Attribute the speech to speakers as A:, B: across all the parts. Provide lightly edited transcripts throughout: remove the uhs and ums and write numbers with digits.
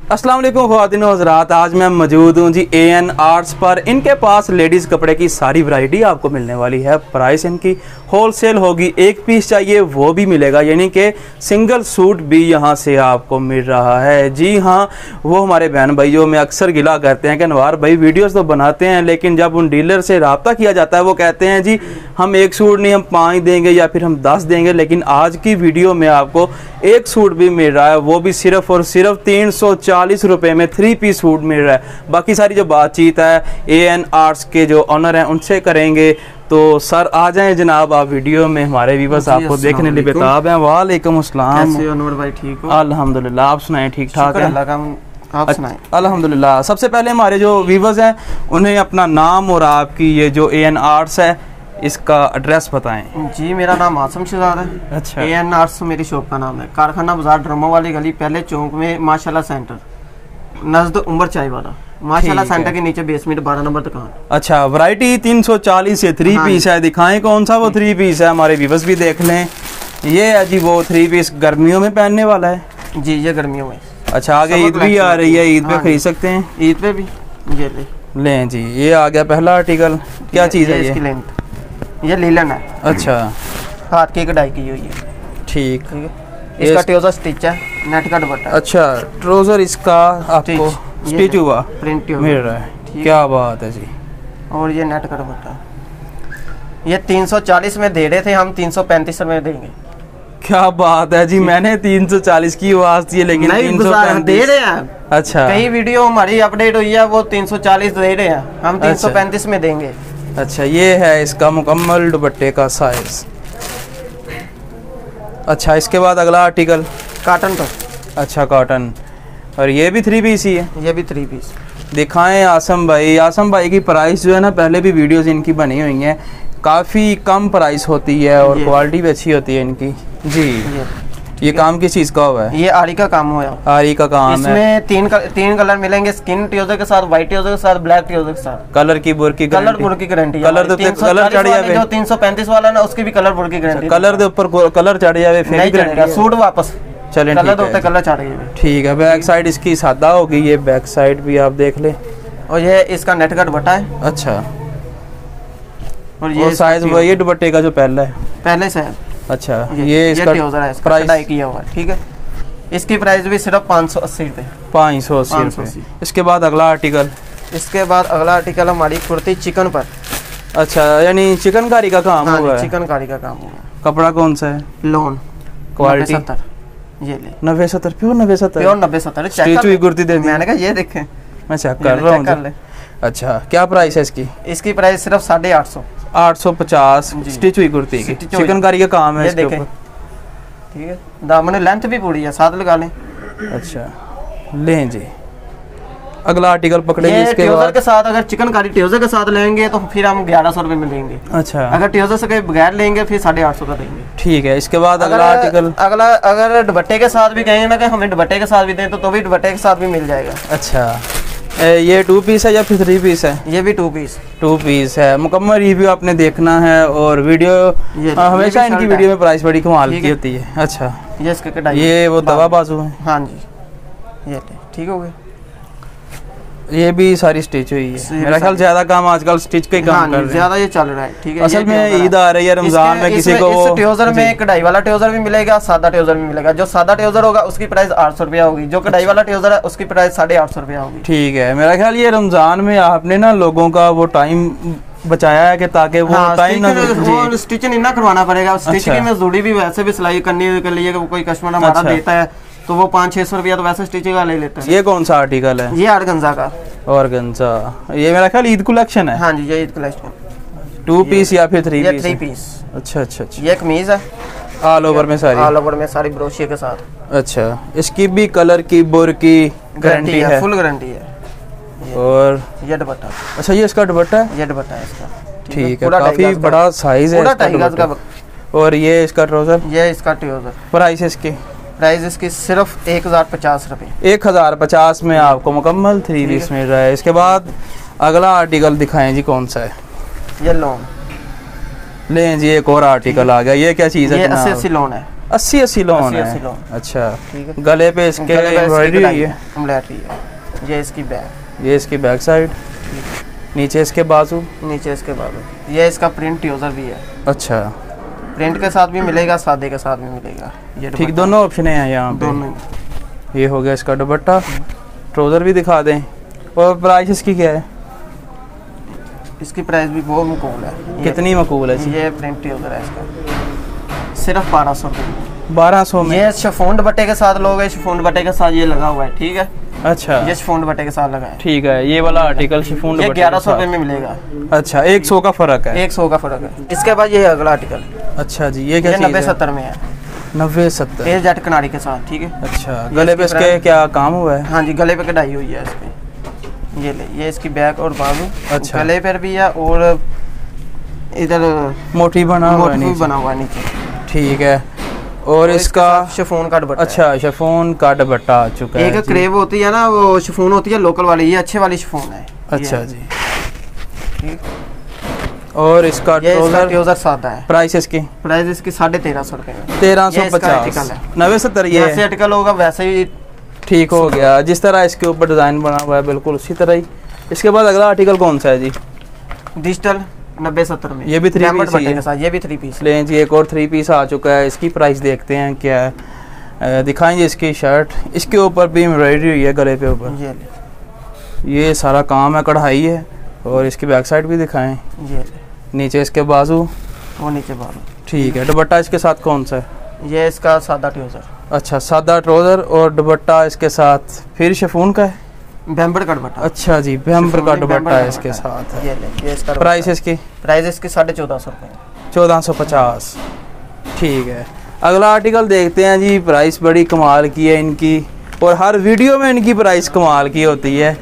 A: अस्सलाम वालेकुम ख़वातीन व हज़रात, आज मैं मौजूद हूँ जी AN आर्ट्स पर। इनके पास लेडीज़ कपड़े की सारी वैरायटी आपको मिलने वाली है। प्राइस इनकी होलसेल होगी, एक पीस चाहिए वो भी मिलेगा, यानी कि सिंगल सूट भी यहाँ से आपको मिल रहा है। जी हाँ, वो हमारे बहन भाइयों में अक्सर गिला करते हैं कि अनवार भाई वीडियोस तो बनाते हैं, लेकिन जब उन डीलर से रब्ता किया जाता है वो कहते हैं जी हम एक सूट नहीं, हम 5 देंगे या फिर हम 10 देंगे। लेकिन आज की वीडियो में आपको एक सूट भी मिल रहा है, वो भी सिर्फ और सिर्फ 340 रुपये में 3 पीस सूट मिल रहा है। बाकी सारी जो बातचीत है AN आर्ट्स के जो ऑनर हैं उनसे करेंगे। तो सर आ जाएं जनाब आप वीडियो में, हमारे व्यूअर्स आपको देखने लिए बेताब हैं। वालेकुम अस्सलाम।
B: कैसे हो अनवर भाई, ठीक हो?
A: अल्हम्दुलिल्लाह, आप सुनाएं ठीक ठाक है?
B: आप सुनाएं।
A: अल्हम्दुलिल्लाह। सबसे पहले हमारे जो व्यूअर्स हैं उन्हें अपना नाम और आपकी ये जो AN आर्ट्स है इसका एड्रेस बताएं।
B: जी, मेरा नाम आसम शहजाद है।
A: अच्छा।
B: AN आर्ट्स मेरी शॉप का नाम है। कारखाना बाजार ड्रमो वाली गली पहले चौक में माशाल्लाह सेंटर नज़द उमर चाय वाला, माशाल्लाह सेंटर के नीचे बेसमेंट 12 नंबर दुकान।
A: अच्छा, वैरायटी 340 से 3 पीस है। दिखाएं कौन सा वो 3 पीस है, हमारे व्यूअर्स भी देख लें। ये है जी वो 3 पीस गर्मियों में पहनने वाला है।
B: जी, ये गर्मियों में।
A: अच्छा, आगे ईद भी आ रही है, ईद पे खरीद सकते हैं।
B: ईद पे भी ये
A: लें जी। ये आ गया पहला आर्टिकल। क्या चीज़ है
B: इसकी लेंथ? ये लीलन है।
A: अच्छा,
B: हाथ की कढ़ाई की हुई है।
A: ठीक।
B: इसका ट्राउजर स्टिच है, नेट का दुपट्टा।
A: अच्छा, ट्राउजर इसका आपको स्टिच हुआ
B: प्रिंट
A: मिल रहा है। क्या बात है जी।
B: और ये नेट का दुपट्टा। ये 340 में दे रहे थे, हम 335 में देंगे।
A: क्या बात है जी। मैंने 340 की आवाज दी है लेकिन 335
B: दे रहे हैं।
A: अच्छा,
B: कई वीडियो हमारी अपडेट हुई है, वो 340 दे रहे हैं, हम 335 में देंगे।
A: अच्छा, ये है इसका मुकम्मल दुपट्टे का साइज। अच्छा, इसके बाद अगला आर्टिकल
B: कॉटन का।
A: अच्छा, कॉटन। और ये भी 3 पीस ही है?
B: ये भी 3 पीस।
A: दिखाएं आसम भाई। आसम भाई की प्राइस जो है ना, पहले भी वीडियोस इनकी बनी हुई हैं, काफ़ी कम प्राइस होती है और क्वालिटी भी अच्छी होती है इनकी। जी, ये काम किस चीज़ का हुआ है?
B: ये आरी का काम हुआ है।
A: आरी का काम है।
B: इसमें तीन कलर मिलेंगे, स्किन ट्राउजर के साथ, व्हाइट ट्राउजर के साथ, ब्लैक ट्राउजर के साथ।
A: कलर की बुर की
B: कलर बुर की गारंटी।
A: कलर तो कलर चढ़ जाए
B: जो 335 वाला ना, उसकी भी कलर बुर की गारंटी।
A: कलर के ऊपर कलर चढ़ जाए फिर
B: नहीं चढ़ेगा, सूट वापस।
A: चलें,
B: कलर होते कलर चढ़ गए।
A: ठीक है। बैक साइड इसकी सादा होगी, ये बैक साइड भी आप देख ले।
B: और ये इसका नेट का दुपट्टा है।
A: अच्छा,
B: और ये
A: साइज वही दुपट्टे का जो पहले
B: से है।
A: अच्छा, ये इसका
B: प्राइस किया हुआ है। ठीक है, इसकी प्राइस भी सिर्फ 580 रुपये।
A: 580 रुपये। इसके बाद अगला आर्टिकल।
B: इसके बाद अगला आर्टिकल हमारी कुर्ती चिकन पर।
A: अच्छा, यानी चिकनकारी का काम हुआ है।
B: चिकनकारी का काम हुआ है।
A: कपड़ा कौन सा है?
B: लोन।
A: क्वालिटी
B: 70। ये ले
A: 90-70 प्योर 90-70
B: प्योर 90-70
A: स्टिच हुई कुर्ती दे दी।
B: मैंने कहा ये देखें,
A: मैं चेक कर रहा हूँ। अच्छा, क्या प्राइस है इसकी?
B: इसकी प्राइस सिर्फ 850।
A: 850 स्टिच हुई कुर्ती की, चिकनकारी का काम है इसके ऊपर।
B: ठीक है, दामन लेंथ भी पूरी है, साथ लगा लें।
A: अच्छा, लें जी। अगला आर्टिकल पकड़ेंगे इसके बाद
B: के साथ। अगर चिकनकारी ट्राउजर के साथ लेंगे तो फिर हम 1100 रुपये में देंगे।
A: अच्छा,
B: अगर ट्राउजर से बगैर लेंगे फिर 850 का देंगे।
A: ठीक है। इसके बाद अगला आर्टिकल।
B: अगर दुपट्टे के साथ भी कहेंगे ना कि हमें दुपट्टे के साथ भी दें तो भी दुपट्टे के साथ भी मिल जाएगा।
A: अच्छा, ये 2 पीस है या फिर 3 पीस है?
B: ये भी 2 पीस।
A: 2 पीस है। मुकम्मल रिव्यू आपने देखना है और वीडियो हमेशा इनकी वीडियो में प्राइस बड़ी कमाल की होती है। अच्छा,
B: ये इसके कटाई,
A: ये वो दवा बाजू है।
B: हाँ जी, ये ठीक हो गया।
A: ये भी सारी स्टिच हुई है। मेरा ख्याल ज्यादा काम आजकल स्टिच का ही काम कर रहे हैं,
B: ज्यादा ये चल रहा है। ठीक है,
A: असल में ईद आ रही है, रमजान में किसी को
B: इस ट्राउजर में कढ़ाई वाला ट्राउजर भी मिलेगा, सादा ट्राउजर भी मिलेगा। जो सादा ट्राउजर होगा उसकी प्राइस 800 रुपया होगी, जो कढ़ाई वाला ट्राउजर है उसकी प्राइस 850 रुपया होगी। ठीक
A: है। मेरा ख्याल ये रमजान में आपने ना लोगों का वो टाइम बचाया है कि ताकि वो टाइम ना
B: स्टिच नहीं ना करवाना पड़ेगा। स्टिच की मजदूरी भी वैसे भी सिलाई करने के लिए कोई कस्टमर हमारा देता है तो वो 500-600 रुपया तो वैसे स्टिचिंग का ले लेते हैं।
A: ये कौन सा आर्टिकल है?
B: ये ऑर्गेन्जा का।
A: ऑर्गेन्जा, ये मेरा ख्याल ईद कलेक्शन है।
B: हाँ जी, ये ईद कलेक्शन।
A: 2 पीस या फिर 3 पीस?
B: 3 पीस।
A: अच्छा अच्छा अच्छा।
B: ये कमीज है
A: ऑल ओवर में सारी
B: ब्रोशिया के साथ।
A: अच्छा, इसकी भी कलर की बुर की गारंटी है?
B: फुल गारंटी है।
A: और
B: ये दुपट्टा।
A: अच्छा, ये इसका दुपट्टा है?
B: ये दुपट्टा है इसका।
A: ठीक है, काफी बड़ा साइज है इसका। और ये इसका ट्राउजर?
B: ये इसका ट्राउजर।
A: प्राइस इसकी?
B: प्राइस इसकी सिर्फ 1050 रुपये।
A: 1050 में आपको मुकम्मल 3 पीस मिल रहा है। इसके बाद अगला आर्टिकल दिखाएं जी, कौन सा है?
B: ये लोन।
A: लें जी, एक और आर्टिकल आ गया। ये क्या चीज़ है?
B: ये 80 लोन है।
A: 80 लोन
B: 80
A: है।
B: लोन।
A: अच्छा,
B: ठीक है।
A: गले पे इसके एम्ब्रॉयडरी हुई है,
B: एम्ब्रॉयडरी है। ये इसकी बैक,
A: ये इसकी बैक साइड, नीचे इसके बाजू,
B: नीचे इसके बाजू। ये इसका प्रिंट ट्राउजर भी है।
A: अच्छा,
B: प्रिंट के साथ भी मिलेगा, सादे के साथ भी मिलेगा। ये
A: ठीक, दोनों ऑप्शन हैं यहाँ पे।
B: दोनों।
A: ये हो गया इसका दुपट्टा, ट्राउजर भी दिखा दें। और प्राइस इसकी क्या है?
B: इसकी प्राइस भी बहुत मकबूल है।
A: कितनी मकबूल है?
B: ये प्रिंट ट्राउजर है इसका, सिर्फ 1200 रुपये।
A: 1200 में?
B: ये शिफॉन दुपट्टे के साथ लोगे, शिफॉन दुपट्टे के साथ ये लगा हुआ है। ठीक है।
A: अच्छा,
B: ये शिफॉन दुपट्टे के साथ लगा है।
A: ठीक है। ये वाला आर्टिकल शिफॉन
B: ये
A: दुपट्टे
B: 1100 रुपये में मिलेगा।
A: अच्छा, 100 का फर्क है।
B: 100 का फर्क है। इसके बाद ये अगला आर्टिकल,
A: अच्छा जी, ये क्या
B: ये
A: चीज़ है?
B: 90-70 में है।
A: 90-70।
B: ये जेट कनारी के साथ। ठीक है।
A: अच्छा, गले पे इसके क्या काम हुआ है?
B: हाँ जी, गले पे कढ़ाई हुई है इसकी। ये ले, ये इसकी बैक और बाजू।
A: अच्छा।
B: गले पर भी है और इधर
A: मोटी बना हुआ है
B: मोटी
A: नीचे।
B: बना हुआ है नीचे।
A: ठीक है। और इसका
B: शिफॉन का दुपट्टा।
A: अच्छा, शिफॉन का दुपट्टा आ चुका है
B: एक
A: जी।
B: क्रेव होती है ना, वो शिफॉन होती है लोकल वाली, ये अच्छे वाली शिफॉन है।
A: अच्छा
B: ये।
A: जी।
B: ठीक।
A: और इसका
B: ये इसका
A: ट्राउजर
B: ट्राउजर सादा है।
A: प्राइस इसकी?
B: प्राइस इसकी 1350 रुपये में।
A: 1350। 90-70 ये
B: जैसे आर्टिकल होगा वैसे ही।
A: ठीक हो गया। जिस तरह इसके ऊपर डिज़ाइन बना हुआ है बिल्कुल उसी तरह ही। इसके बाद अगला आर्टिकल कौन सा है जी?
B: डिजिटल 90-70 में।
A: ये भी 3
B: डायमंड
A: पीस ही
B: बटन
A: है।
B: के साथ, ये भी 3 पीस।
A: लें जी, एक और 3 पीस आ चुका है। इसकी प्राइस देखते हैं क्या है। दिखाएंगे इसकी शर्ट। इसके ऊपर भी एम्ब्रॉयडरी हुई है गले पे ऊपर।
B: ये ले,
A: ये सारा काम है, कढ़ाई है। और इसकी बैक साइड भी दिखाएं।
B: ये ले,
A: नीचे इसके बाजू।
B: वो नीचे बाजू।
A: ठीक है। दुपट्टा इसके साथ कौन सा है?
B: ये इसका सादा ट्राउजर,
A: अच्छा, सादा ट्राउजर और दुपट्टा इसके साथ फिर शिफॉन का है।
B: बैम्बर का दुपट्टा।
A: अच्छा जी, बैम्बर का दुपट्टा है इसके
B: दुपट्टा
A: साथ।
B: ये ले, ये इसका
A: प्राइस इसकी?
B: प्राइस इसकी 1450 रुपये।
A: 1450। ठीक है। अगला आर्टिकल देखते हैं जी। प्राइस बड़ी कमाल की है इनकी, और हर वीडियो में इनकी प्राइस कमाल की होती है।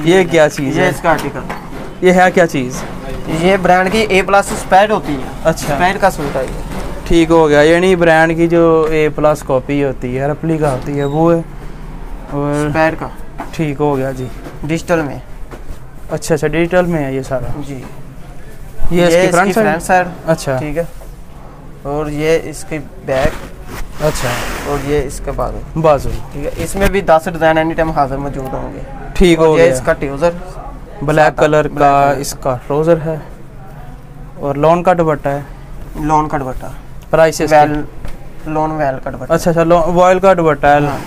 A: ये क्या चीज़
B: ये
A: है?
B: इसका आर्टिकल,
A: ये है क्या चीज़?
B: ये ब्रांड की A+ स्पैड होती है।
A: अच्छा,
B: स्पैड का सूट है ये।
A: ठीक हो गया। यानी ब्रांड की जो A+ कॉपी होती है, रेप्लिका होती है, वो है। और
B: स्पैड का।
A: ठीक हो गया जी।
B: डिजिटल में।
A: अच्छा अच्छा, डिजिटल में है ये सारा।
B: जी।
A: ये इसकी
B: फ्रंट
A: फ्रंट
B: साइड।
A: अच्छा।
B: ठीक है। और ये इसकी बैक,
A: अच्छा,
B: और ये इसके बाजू।
A: बाजू।
B: ठीक है। इसमें भी 10 डिजाइन एनी टाइम हाजिर मौजूद होंगे।
A: ठीक हो
B: ये
A: गया।
B: इसका ट्राउजर
A: ब्लैक कलर का
B: कलर।
A: इसका ट्राउजर है, और लॉन का दुपट्टा है।
B: लोन का दुपट्टा।
A: प्राइस
B: वेल, लोन वेल का दुपट्टा।
A: अच्छा अच्छा, वॉयल का दुपट्टा है।
B: हाँ।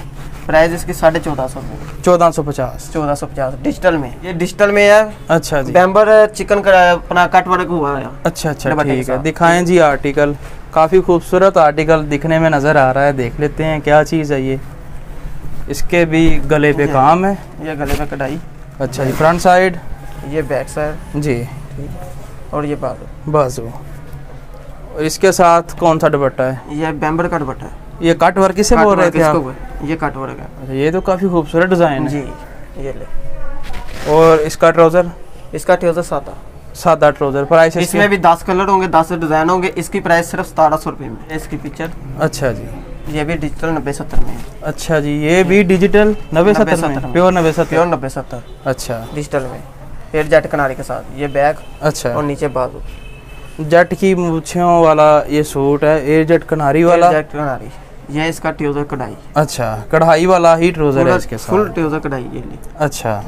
B: प्राइस इसकी 1450 रुपये।
A: 1450।
B: 1450 डिजिटल में। ये डिजिटल में है।
A: अच्छा जी।
B: बैम्बर चिकन का अपना कट वर्क हुआ है।
A: अच्छा अच्छा,
B: दुपट्टे के
A: ठीक है।
B: साथ।
A: दिखाएं जी आर्टिकल। काफ़ी खूबसूरत आर्टिकल दिखने में नज़र आ रहा है। देख लेते हैं क्या चीज़ है ये। इसके भी गले पे काम है।
B: ये गले पे कढ़ाई।
A: अच्छा जी। Front side.
B: ये बैक साइड।
A: जी।
B: और ये बाजू।
A: बाजू। और इसके साथ कौन सा दुपट्टा है?
B: ये बैम्बर का दुपट्टा है।
A: ये कट वर्क किसे बोल रहे थे आप?
B: ये कट वर्क है।
A: अच्छा, ये तो काफ़ी खूबसूरत डिज़ाइन है
B: जी। ये ले।
A: और इसका ट्राउज़र?
B: इसका ट्राउजर सादा।
A: सादा ट्राउज़र। प्राइस
B: इसमें भी 10 कलर होंगे, 10 डिजाइन होंगे। इसकी प्राइस सिर्फ 1700 रुपये में। इसकी पिक्चर।
A: अच्छा जी।
B: ये भी डिजिटल 90-70 में है।
A: अच्छा जी, ये भी डिजिटल 90-70 में? प्योर 90-70?
B: प्योर 90-70
A: अच्छा।
B: डिजिटल में। फिर जेट कनारी के साथ। ये बैक
A: अच्छा।
B: और नीचे बाजू।
A: जेट की मूछों वाला ये सूट है, एयर जेट कनारी वाला।
B: जेट कनारी। ये इसका ट्राउजर कढ़ाई।
A: अच्छा, कढ़ाई वाला ही ट्राउजर है इसके साथ।
B: फुल ट्राउजर कढ़ाई। ये ले।
A: अच्छा।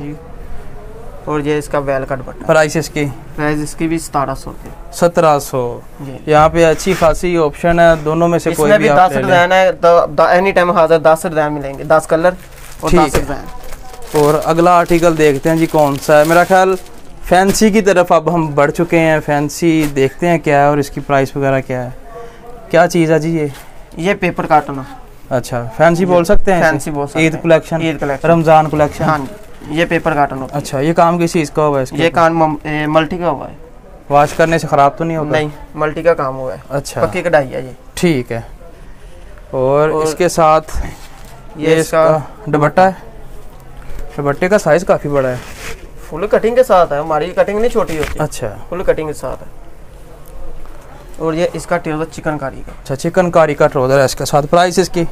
B: और ये इसका वेल का दुपट्टा।
A: प्राइस इसकी?
B: प्राइस इसकी भी 1700 रुपये।
A: 1700। यहाँ पे अच्छी खासी ऑप्शन है, दोनों में से कोई
B: इसमें
A: भी
B: भी
A: आप
B: 10
A: ले लें।
B: डिजाइन है। एनी टाइम हाजिर 10 डिजाइन मिलेंगे, 10 कलर और
A: ठीक
B: 10
A: है।
B: डिजाइन।
A: और अगला आर्टिकल देखते हैं जी कौन सा है। मेरा ख्याल फैंसी की तरफ अब हम बढ़ चुके हैं। फैंसी देखते हैं क्या है और इसकी प्राइस वगैरह क्या है। क्या चीज़ है जी
B: ये पेपर कार्टन।
A: अच्छा, फैंसी बोल सकते हैं?
B: फैंसी बोल सकते हैं।
A: Eid collection,
B: Eid collection,
A: Ramzan collection.
B: हाँ जी। ये पेपर कार्टन होता है।
A: अच्छा, ये काम किस चीज़ का हुआ है इसके?
B: ये कान मल्टी का हुआ है।
A: वॉश करने से ख़राब तो नहीं होता?
B: नहीं, मल्टी का काम हुआ है।
A: अच्छा,
B: पक्की कढ़ाई है ये।
A: ठीक है। और इसके साथ
B: ये इसका
A: दुपट्टा है। दुपट्टे का साइज़ काफ़ी बड़ा है।
B: फुल कटिंग के साथ है। हमारी कटिंग नहीं छोटी होती।
A: अच्छा,
B: फुल कटिंग के साथ है। और ये इसका ट्राउजर चिकनकारी का।
A: अच्छा, चिकनकारी का ट्राउजर है इसके साथ। प्राइस इसकी?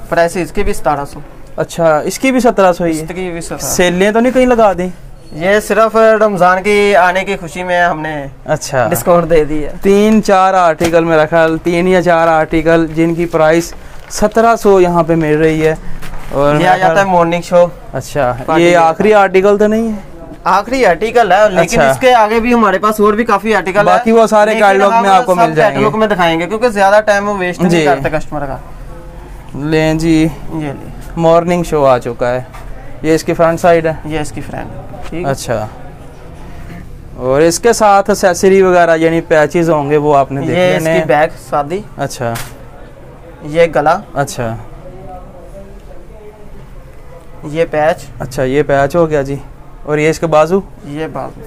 B: प्राइस इसकी भी 1700।
A: अच्छा, इसकी भी 1700 ही है।
B: इसकी भी 1700।
A: सेलें तो नहीं कहीं लगा दी?
B: ये सिर्फ रमजान की आने की खुशी में हमने
A: अच्छा
B: डिस्काउंट दे दी है।
A: 3-4 आर्टिकल में रखा, 3 या 4 आर्टिकल जिनकी प्राइस 1700 यहाँ पे मिल रही है। और
B: ये आ जाता है मॉर्निंग शो।
A: अच्छा, ये आखिरी आर्टिकल तो नहीं है?
B: आखिरी आर्टिकल है, लेकिन
A: अच्छा।
B: इसके आगे भी हमारे पास और भी काफी आर्टिकल
A: बाकी वो सारे कैटलॉग में आपको मिल जाएंगे।
B: कैटलॉग में दिखाएंगे क्योंकि ज्यादा टाइम वो वेस्ट नहीं करते कस्टमर का।
A: लें जी,
B: ये ले,
A: मॉर्निंग शो आ चुका है। ये इसकी फ्रंट साइड है,
B: ये इसकी फ्रेंड। ठीक,
A: अच्छा। और इसके साथ एक्सेसरी वगैरह यानी पैचेस होंगे वो आपने देख
B: ये
A: लेने।
B: इसकी बैग शादी।
A: अच्छा,
B: ये गला।
A: अच्छा
B: ये पैच।
A: अच्छा, ये पैच हो गया जी। और ये इसके बाजू,
B: ये बाजू।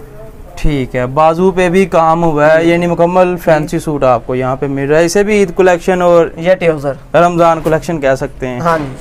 A: ठीक है, बाजू पे भी काम हुआ है, यानी मुकम्मल फैंसी सूट आपको यहाँ पे मिल रहा है। इसे भी ईद कलेक्शन और
B: ये ट्राउजर
A: रमजान कलेक्शन कह सकते हैं।
B: हाँ जी।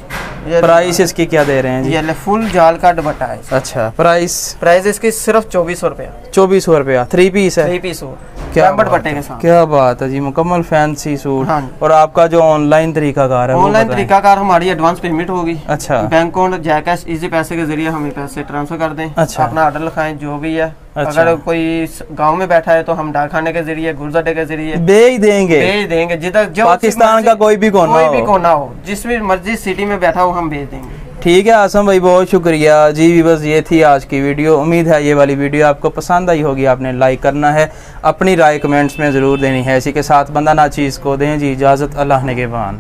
B: ये
A: प्राइस इसकी क्या दे रहे हैं जी?
B: ये फुल जाल का दुपट्टा है।
A: अच्छा, प्राइस
B: इसकी सिर्फ 2400 रुपया।
A: 2400 रुपया। 3 पीस है?
B: 3 पीस हो,
A: क्या
B: दुपट्टे के साथ।
A: क्या बात है जी, मुकम्मल फैंसी सूट।
B: हाँ।
A: और आपका जो ऑनलाइन तरीकाकार है,
B: ऑनलाइन तरीकाकार हमारी एडवांस पेमेंट होगी।
A: अच्छा,
B: बैंक अकाउंट जैकैश इजी पैसे के जरिए हमें पैसे ट्रांसफर कर दें।
A: अच्छा।
B: अपना ऑर्डर लिखाएं जो भी है।
A: अच्छा।
B: अगर कोई गांव में बैठा है तो हम डाकखाने के जरिए, गुरुजदे के जरिए
A: भेज देंगे
B: जिधर जो
A: पाकिस्तान का कोई भी कोना
B: हो, जिस भी मर्जी सिटी में बैठा हो हम भेज देंगे।
A: ठीक है आसम भाई, बहुत शुक्रिया जी। बस ये थी आज की वीडियो। उम्मीद है ये वाली वीडियो आपको पसंद आई होगी। आपने लाइक करना है, अपनी राय कमेंट्स में ज़रूर देनी है। इसी के साथ बंदा ना चीज़ को दें जी इजाज़त। अल्लाह ने के बान।